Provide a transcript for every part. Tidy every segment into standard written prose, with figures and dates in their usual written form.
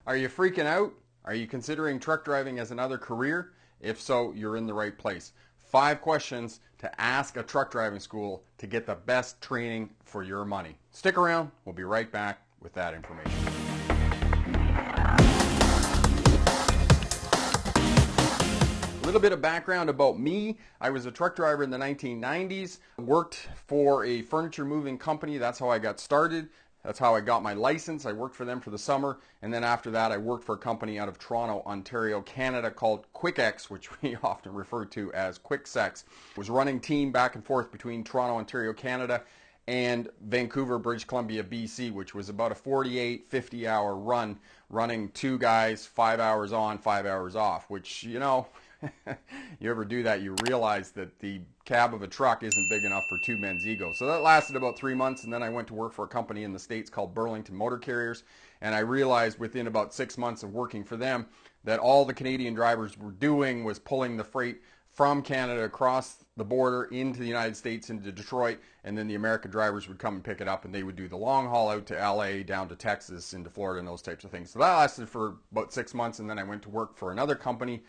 Are you freaking out? Are you considering truck driving as another career? If so, you're in the right place. 5 questions to ask a truck driving school to get the best training for your money. Stick around. We'll be right back with that information. A little bit of background about me. I was a truck driver in the 1990s. Worked for a furniture moving company. That's how I got started. That's how I got my license. I worked for them for the summer, and then after that I worked for a company out of Toronto, Ontario, Canada called QuickX, which we often refer to as QuickSex. Was running team back and forth between Toronto, Ontario, Canada and Vancouver, British Columbia, BC, which was about a 48, 50-hour run, running 2 guys, 5 hours on, 5 hours off, which, you know, you ever do that, you realize that the cab of a truck isn't big enough for 2 men's egos. So that lasted about 3 months, and then I went to work for a company in the States called Burlington Motor Carriers, and I realized within about 6 months of working for them that all the Canadian drivers were doing was pulling the freight from Canada across the border into the United States, into Detroit, and then the American drivers would come and pick it up, and they would do the long haul out to LA, down to Texas, into Florida, and those types of things. So that lasted for about 6 months, and then I went to work for another company.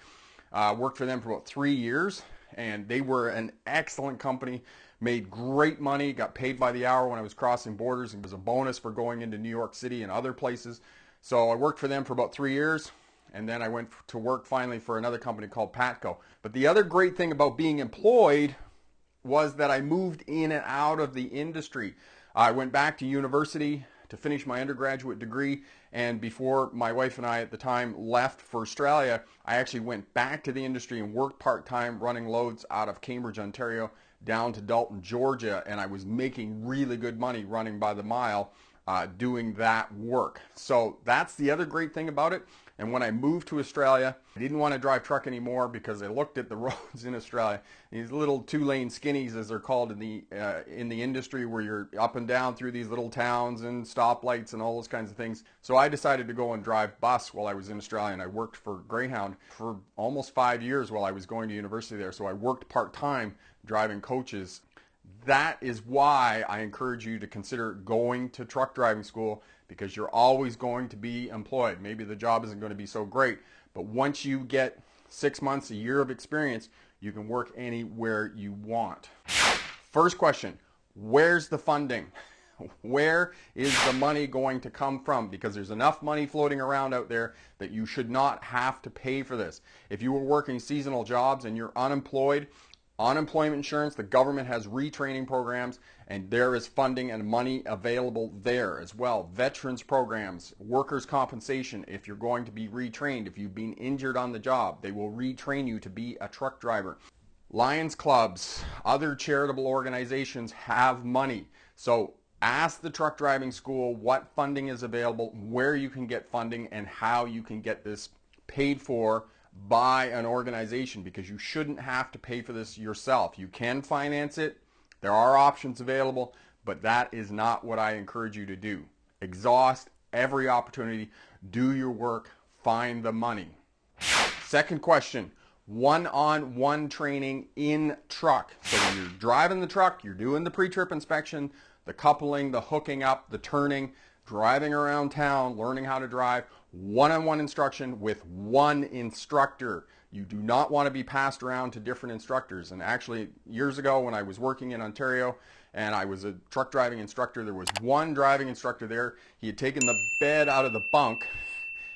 Worked for them for about 3 years, and they were an excellent company, made great money, got paid by the hour when I was crossing borders. It was a bonus for going into New York City and other places. So I worked for them for about 3 years, and then I went to work finally for another company called Patco. But the other great thing about being employed was that I moved in and out of the industry. I went back to university to finish my undergraduate degree, and before my wife and I at the time left for Australia, I actually went back to the industry and worked part-time running loads out of Cambridge, Ontario down to Dalton, Georgia, and I was making really good money running by the mile doing that work. So that's the other great thing about it. And when I moved to Australia, I didn't want to drive truck anymore because I looked at the roads in Australia, these little 2-lane skinnies, as they're called in the industry, where you're up and down through these little towns and stoplights and all those kinds of things. So I decided to go and drive bus while I was in Australia, and I worked for Greyhound for almost 5 years while I was going to university there. So I worked part-time driving coaches. That is why I encourage you to consider going to truck driving school, because you're always going to be employed. Maybe the job isn't going to be so great, but once you get 6 months, a year of experience, you can work anywhere you want. First question, where's the funding? Where is the money going to come from? Because there's enough money floating around out there that you should not have to pay for this. If you were working seasonal jobs and you're unemployed, unemployment insurance, the government has retraining programs, and there is funding and money available there as well. Veterans programs, workers' compensation, if you're going to be retrained, if you've been injured on the job, they will retrain you to be a truck driver. Lions clubs, other charitable organizations have money. So ask the truck driving school what funding is available, where you can get funding, and how you can get this paid for by an organization, because you shouldn't have to pay for this yourself. You can finance it. There are options available, but that is not what I encourage you to do. Exhaust every opportunity. Do your work. Find the money. Second question, one-on-one training in truck. So when you're driving the truck, you're doing the pre-trip inspection, the coupling, the hooking up, the turning, driving around town, learning how to drive, one-on-one instruction with one instructor. You do not want to be passed around to different instructors. And actually, years ago when I was working in Ontario and I was a truck driving instructor, there was one driving instructor there. He had taken the bed out of the bunk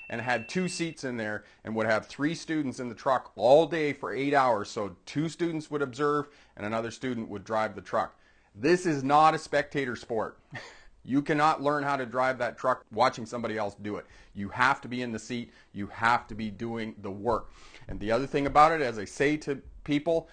and had 2 seats in there and would have 3 students in the truck all day for 8 hours. So 2 students would observe and another student would drive the truck. This is not a spectator sport. You cannot learn how to drive that truck watching somebody else do it. You have to be in the seat. You have to be doing the work. And the other thing about it, as I say to people,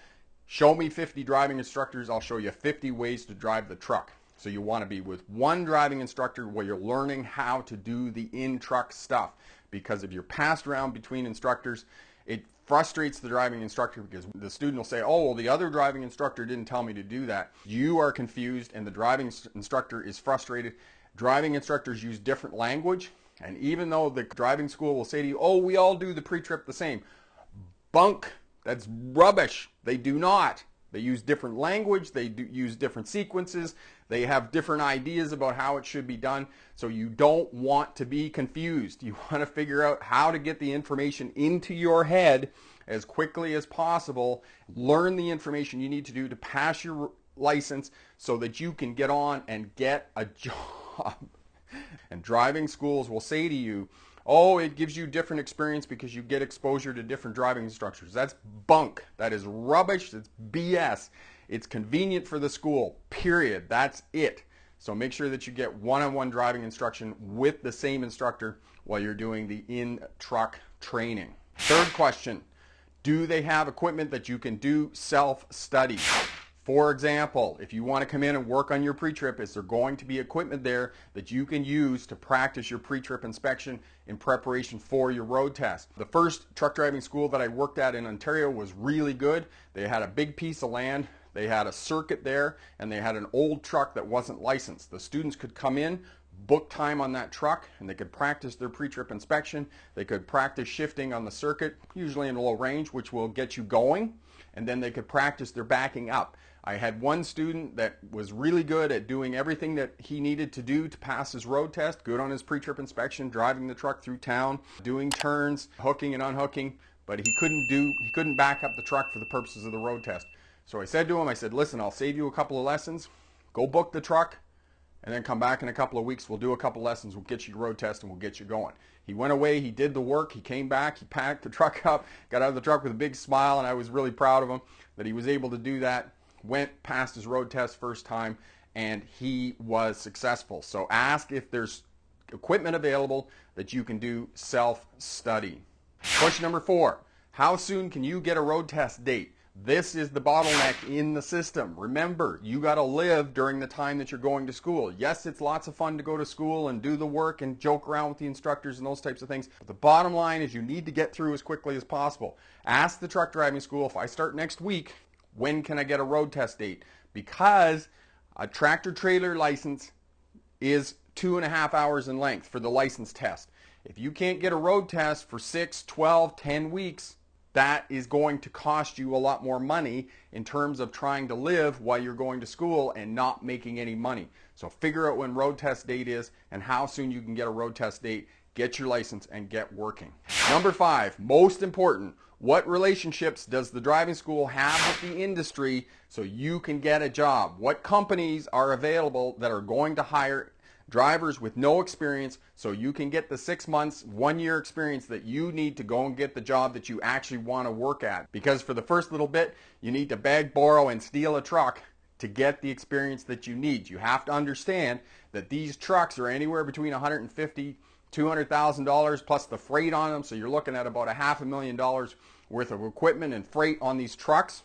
show me 50 driving instructors, I'll show you 50 ways to drive the truck. So you want to be with one driving instructor where you're learning how to do the in-truck stuff. Because if you're passed around between instructors, it frustrates the driving instructor, because the student will say, oh, well, the other driving instructor didn't tell me to do that. You are confused and the driving instructor is frustrated. Driving instructors use different language, and even though the driving school will say to you, oh, we all do the pre-trip the same. Bunk. That's rubbish. They do not. They use different language, they use different sequences, they have different ideas about how it should be done. So you don't want to be confused. You want to figure out how to get the information into your head as quickly as possible. Learn the information you need to do to pass your license so that you can get on and get a job. And driving schools will say to you, oh, it gives you different experience because you get exposure to different driving instructors. That's bunk. That is rubbish. It's BS. It's convenient for the school, period. That's it. So make sure that you get one-on-one driving instruction with the same instructor while you're doing the in-truck training. Third question, do they have equipment that you can do self-study? For example, if you want to come in and work on your pre-trip, is there going to be equipment there that you can use to practice your pre-trip inspection in preparation for your road test? The first truck driving school that I worked at in Ontario was really good. They had a big piece of land, they had a circuit there, and they had an old truck that wasn't licensed. The students could come in, book time on that truck, and they could practice their pre-trip inspection. They could practice shifting on the circuit, usually in low range, which will get you going, and then they could practice their backing up. I had one student that was really good at doing everything that he needed to do to pass his road test, good on his pre-trip inspection, driving the truck through town, doing turns, hooking and unhooking, but he couldn't back up the truck for the purposes of the road test. So I said to him, I said, listen, I'll save you a couple of lessons, go book the truck, and then come back in a couple of weeks, we'll do a couple lessons, we'll get you your road test, and we'll get you going. He went away, he did the work, he came back, he packed the truck up, got out of the truck with a big smile, and I was really proud of him that he was able to do that. Went past his road test first time, and he was successful. So ask if there's equipment available that you can do self-study. Question number 4, how soon can you get a road test date? This is the bottleneck in the system. Remember, you got to live during the time that you're going to school. Yes, it's lots of fun to go to school and do the work and joke around with the instructors and those types of things. But the bottom line is you need to get through as quickly as possible. Ask the truck driving school, if I start next week, when can I get a road test date? Because a tractor trailer license is 2.5 hours in length for the license test. If you can't get a road test for 6, 12, 10 weeks, that is going to cost you a lot more money in terms of trying to live while you're going to school and not making any money. So figure out when road test date is and how soon you can get a road test date, get your license, and get working. Number 5, most important, what relationships does the driving school have with the industry so you can get a job? What companies are available that are going to hire drivers with no experience so you can get the 6 months, 1 year experience that you need to go and get the job that you actually want to work at? Because for the first little bit, you need to beg, borrow, and steal a truck to get the experience that you need. You have to understand that these trucks are anywhere between $150,000 $200,000 plus the freight on them, so you're looking at about $500,000 worth of equipment and freight on these trucks.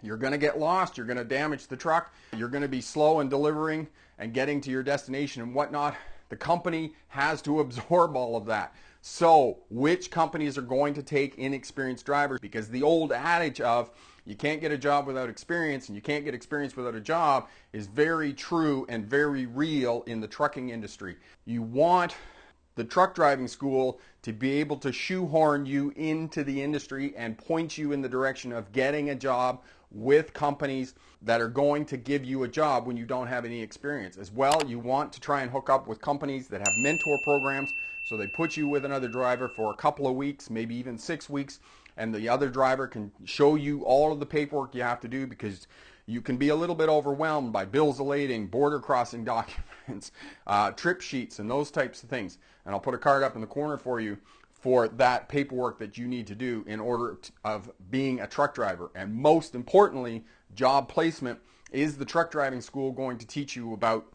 You're going to get lost, you're going to damage the truck, you're going to be slow in delivering and getting to your destination and whatnot. The company has to absorb all of that. So which companies are going to take inexperienced drivers? Because the old adage of you can't get a job without experience and you can't get experience without a job is very true and very real in the trucking industry. You want the truck driving school to be able to shoehorn you into the industry and point you in the direction of getting a job with companies that are going to give you a job when you don't have any experience. As well, you want to try and hook up with companies that have mentor programs, so they put you with another driver for a couple of weeks, maybe even 6 weeks, and the other driver can show you all of the paperwork you have to do, because you can be a little bit overwhelmed by bills of lading, border crossing documents, trip sheets, and those types of things. And I'll put a card up in the corner for you for that paperwork that you need to do in order of being a truck driver. And most importantly, job placement. Is the truck driving school going to teach you about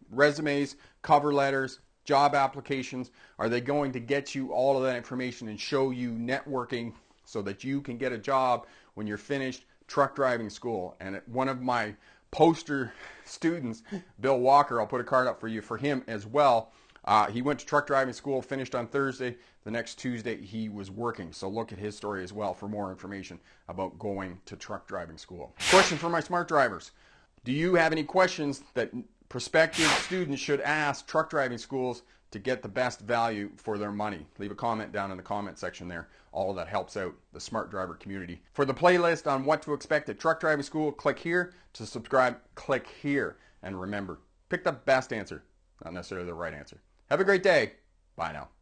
resumes, cover letters, job applications? Are they going to get you all of that information and show you networking so that you can get a job when you're finished truck driving school? And one of my poster students, Bill Walker, I'll put a card up for you for him as well. He went to truck driving school, finished on Thursday. The next Tuesday he was working. So look at his story as well for more information about going to truck driving school. Question for my smart drivers. Do you have any questions that prospective students should ask truck driving schools to get the best value for their money. Leave a comment down in the comment section there. All of that helps out the smart driver community. For the playlist on what to expect at truck driving school, click here. To subscribe, click here. And remember, pick the best answer, not necessarily the right answer. Have a great day. Bye now.